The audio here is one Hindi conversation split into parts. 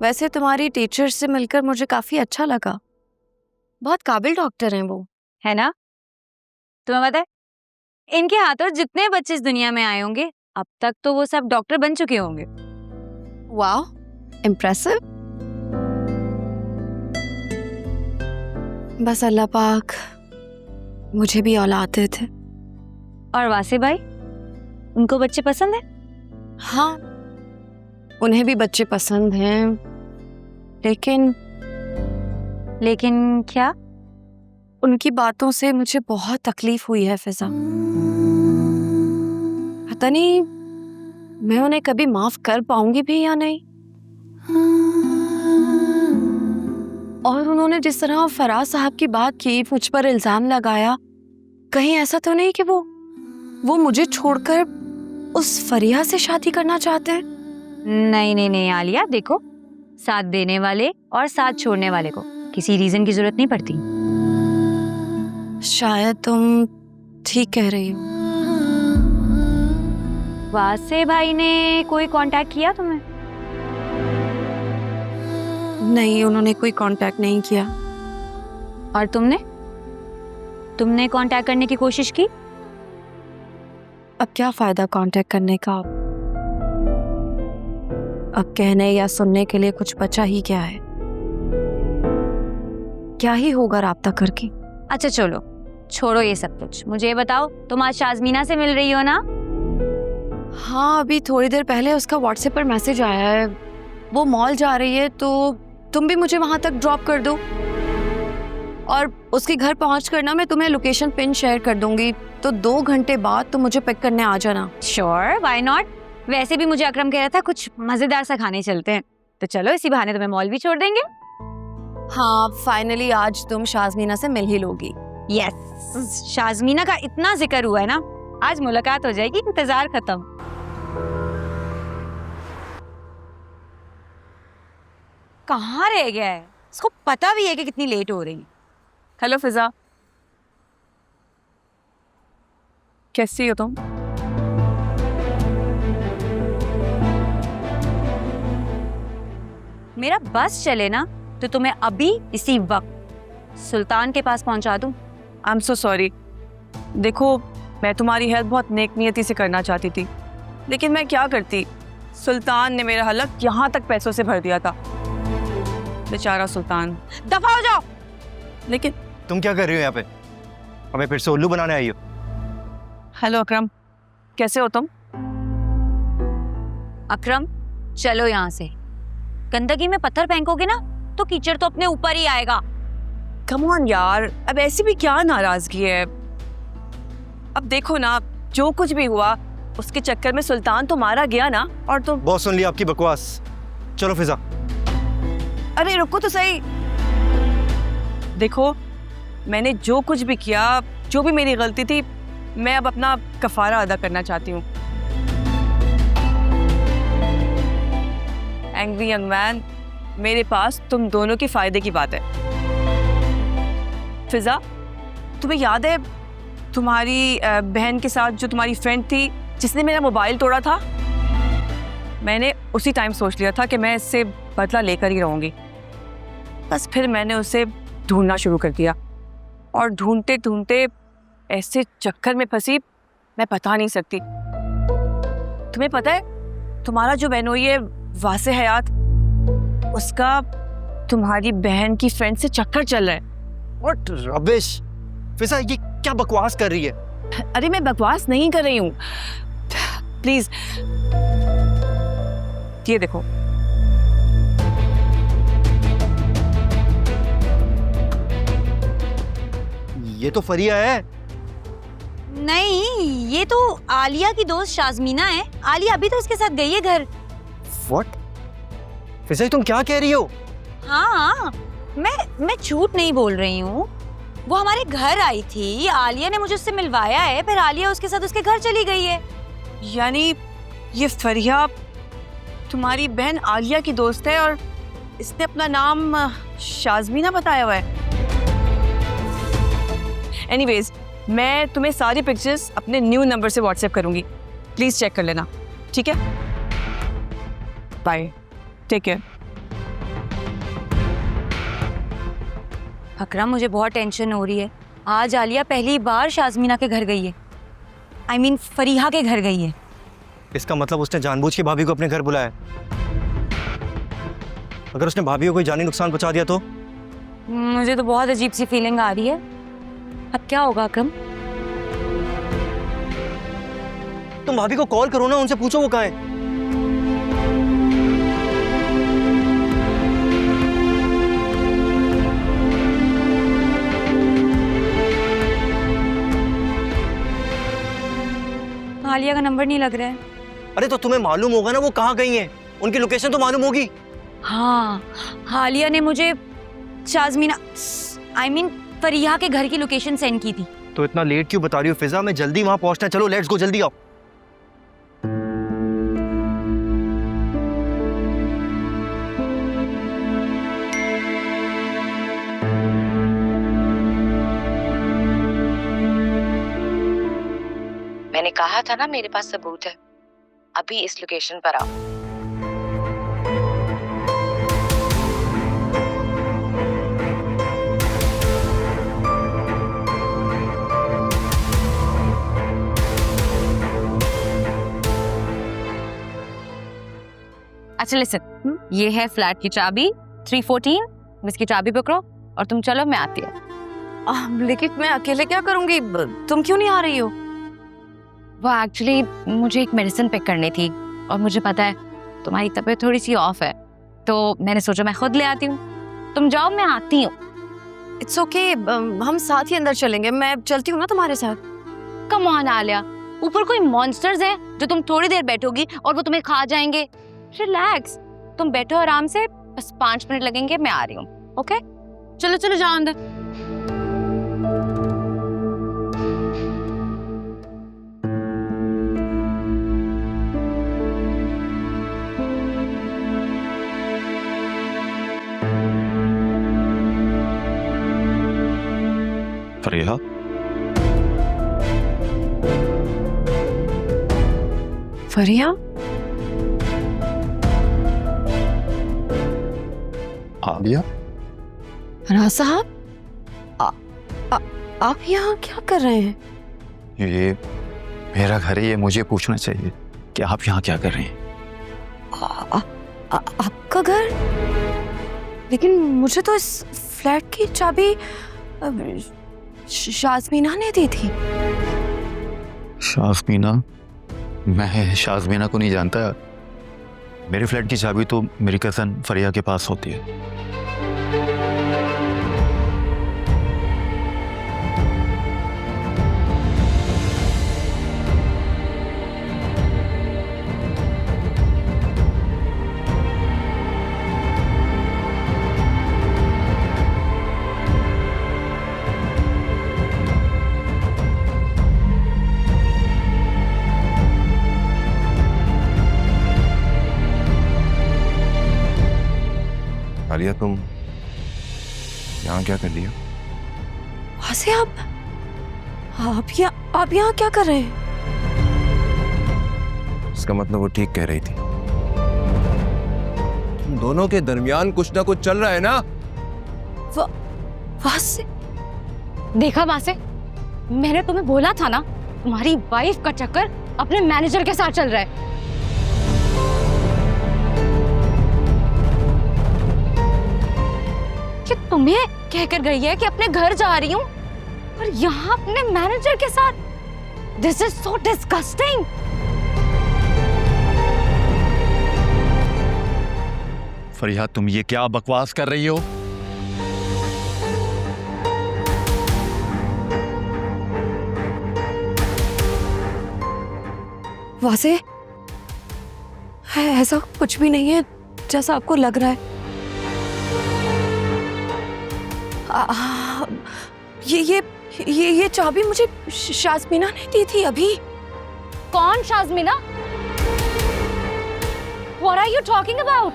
वैसे तुम्हारी टीचर से मिलकर मुझे काफी अच्छा लगा। बहुत काबिल डॉक्टर हैं वो। है ना? तुम्हें पता है, इनके हाथों जितने बच्चे इस दुनिया में आए होंगे अब तक तो वो सब डॉक्टर बन चुके होंगे। Wow, impressive. बस अल्लाह पाक मुझे भी औलाद दे थे। और वासे भाई, उनको बच्चे पसंद है? हाँ, उन्हें भी बच्चे पसंद हैं, लेकिन क्या? उनकी बातों से मुझे बहुत तकलीफ हुई है फिजा। पता नहीं मैं उन्हें कभी माफ कर पाऊंगी भी या नहीं। और उन्होंने जिस तरह फराज साहब की बात की, मुझ पर इल्जाम लगाया, कहीं ऐसा तो नहीं कि वो मुझे छोड़कर उस फरिया से शादी करना चाहते हैं? नहीं नहीं नहीं आलिया, देखो, साथ देने वाले और साथ छोड़ने वाले को किसी रीजन की जरूरत नहीं पड़ती। शायद तुम ठीक कह रही हो। वासे भाई ने कोई कांटेक्ट किया तुम्हें? नहीं, उन्होंने कोई कांटेक्ट नहीं किया। और तुमने कांटेक्ट करने की कोशिश की? अब क्या फायदा कांटेक्ट करने का? अब कहने या सुनने के लिए कुछ बचा ही क्या है? क्या ही होगा राब्ता करके। अच्छा चलो, छोड़ो ये सब कुछ, मुझे ये बताओ, तुम आज शाज़मीना से मिल रही हो ना? हाँ, अभी थोड़ी देर पहले उसका व्हाट्सएप पर मैसेज आया है। वो मॉल जा रही है, तो तुम भी मुझे वहां तक ड्रॉप कर दो, और उसके घर पहुंच कर ना मैं तुम्हें लोकेशन पिन शेयर कर दूंगी, तो 2 घंटे बाद तुम मुझे पिक करने आ जाना। Sure, why not. वैसे भी मुझे अकरम कह रहा था कुछ मजेदार सा खाने चलते हैं, तो चलो इसी बहाने तुम्हें मॉल भी छोड़ देंगे। हाँ, फाइनली आज तुम शाज़मीना से मिल ही लोगी। यस, शाज़मीना का इतना जिक्र हुआ है ना, आज मुलाकात हो जाएगी, इंतजार खत्म। कहाँ रह गया है? इसको पता भी है कि कितनी लेट हो रही है। हेलो फिजा, कैसी हो तुम? मेरा बस चले ना तो तुम्हें अभी इसी वक्त सुल्तान के पास पहुंचा दूं। I am so sorry. देखो, मैं तुम्हारी हेल्प बहुत नेक नियति से करना चाहती थी, लेकिन मैं क्या करती, सुल्तान ने मेरा हलक यहाँ तक पैसों से भर दिया था। बेचारा सुल्तान। दफा हो जाओ। लेकिन तुम क्या कर रही हो यहाँ पे? हमें फिर से उल्लू बनाने आई हो? हेलो अकरम, कैसे हो तुम? अकरम, चलो यहाँ से। गंदगी में पत्थर फेंकोगे ना तो कीचड़ तो अपने ऊपर ही आएगा। कम ऑन यार, अब ऐसी भी क्या नाराजगी है? अब देखो ना, जो कुछ भी हुआ उसके चक्कर में सुल्तान तो मारा गया ना, और तुम। बहुत सुन लिया आपकी बकवास, चलो फिजा। अरे रुको तो सही। देखो, मैंने जो कुछ भी किया, जो भी मेरी गलती थी, मैं अब अपना कफारा अदा करना चाहती हूँ। एंग्री यंग मैन, मेरे पास तुम दोनों के फायदे की बात है। फिजा, तुम्हें याद है तुम्हारी बहन के साथ जो तुम्हारी फ्रेंड थी जिसने मेरा मोबाइल तोड़ा था? मैंने उसी टाइम सोच लिया था कि मैं इससे बदला लेकर ही रहूंगी। बस फिर मैंने उसे ढूंढना शुरू कर दिया, और ढूंढते ढूंढते ऐसे चक्कर में फंसी मैं बता नहीं सकती। तुम्हें पता है, तुम्हारा जो बहनोई है वासे हयात, उसका तुम्हारी बहन की फ्रेंड से चक्कर चल रहा है। What rubbish! फिजा, ये क्या बकवास कर रही है? अरे मैं बकवास नहीं कर रही हूँ, प्लीज ये देखो। ये तो फरिया है। नहीं, ये तो आलिया की दोस्त शाज़मीना है। आलिया अभी तो उसके साथ गई है घर। व्हाट? फिजा, तुम क्या कह रही हो? हाँ, मैं झूठ नहीं बोल रही हूँ। वो हमारे घर आई थी, आलिया ने मुझे उससे मिलवाया है, फिर आलिया उसके साथ उसके घर चली गई है। यानी ये फरिया तुम्हारी बहन आलिया की दोस्त है, और इसने अपना नाम शाज़मीना बताया हुआ है। एनीवेज, मैं तुम्हें सारी पिक्चर्स अपने न्यू नंबर से व्हाट्सएप करूंगी, प्लीज चेक कर लेना, ठीक है? Bye, take care. अकरम, मुझे बहुत टेंशन हो रही है। आज आलिया पहली बार शाज़मीना के घर गई है। I mean, फरीहा के घर गई है। इसका मतलब उसने जानबूझ के भाभी को अपने घर बुलाया। अगर उसने भाभी को कोई जानी नुकसान पहुंचा दिया तो? मुझे तो बहुत अजीब सी फीलिंग आ रही है। अब क्या होगा अकरम? तुम भाभी को कॉल करो ना, उनसे पूछो वो कहाँ है। आलिया का नंबर नहीं लग रहा है। अरे तो तुम्हें मालूम होगा ना वो कहाँ गई हैं, उनकी लोकेशन तो मालूम होगी। हाँ, आलिया ने मुझे शाज़मीना फरीहा के घर की लोकेशन सेंड की थी। तो इतना लेट क्यों बता रही हो फिजा? मैं जल्दी वहां पहुंचना है। चलो लेट्स गो, जल्दी आओ। मैंने कहा था ना मेरे पास सबूत है। अभी इस लोकेशन पर आओ। अच्छा लिसन, ये है फ्लैट की चाबी 314। इसकी चाबी पकड़ो और तुम चलो, मैं आती हूँ। लेकिन मैं अकेले क्या करूंगी? तुम क्यों नहीं आ रही हो? वो एक्चुअली मुझे एक मेडिसिन पिक करनी थी और मुझे पता है तुम्हारी तबीयत थोड़ी सी ऑफ है, तो मैंने सोचा मैं खुद ले आती हूँ। तुम जाओ, मैं आती हूँ। इट्स ओके, हम साथ ही अंदर चलेंगे। मैं चलती हूँ ना तुम्हारे साथ। कम ऑन आलिया, ऊपर कोई मॉन्स्टर्स हैं जो तुम थोड़ी देर बैठोगी और वो तुम्हें खा जाएंगे। रिलैक्स, तुम बैठो आराम से, बस 5 मिनट लगेंगे, मैं आ रही हूँ। ओके, चलो चलो जाओ अंदर। फरीहा, फरिया, आलिया, राज साहब, आप यहाँ क्या कर रहे हैं? ये मेरा घर है, ये मुझे पूछना चाहिए कि आप यहाँ क्या कर रही हैं? आपका घर? लेकिन मुझे तो इस फ्लैट की चाबी शाज़मीना ने दी थी। शाज़मीना? मैं शाज़मीना को नहीं जानता। मेरे फ्लैट की चाबी तो मेरी कज़न फरिया के पास होती है। आलिया, तुम यहाँ क्या कर रही हो? वहाँ से आप यहाँ क्या कर रहे हैं? इसका मतलब वो ठीक कह रही थी। तुम दोनों के दरमियान कुछ ना कुछ चल रहा है ना? वहाँ से देखा वहां से, मैंने तुम्हें बोला था ना, तुम्हारी वाइफ का चक्कर अपने मैनेजर के साथ चल रहा है। कि तुम्हें कहकर गई है कि अपने घर जा रही हूँ और यहाँ अपने मैनेजर के साथ। This is so disgusting. Fariya, तुम ये क्या बकवास कर रही हो? वासे, ऐसा कुछ भी नहीं है जैसा आपको लग रहा है। ये चाबी मुझे शाज़मीना ने दी थी अभी। कौन शाज़मीना? What are you talking about?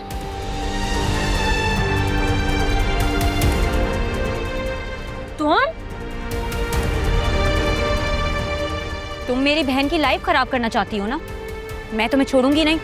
तुम मेरी बहन की लाइफ खराब करना चाहती हो ना? मैं तुम्हें छोड़ूंगी नहीं।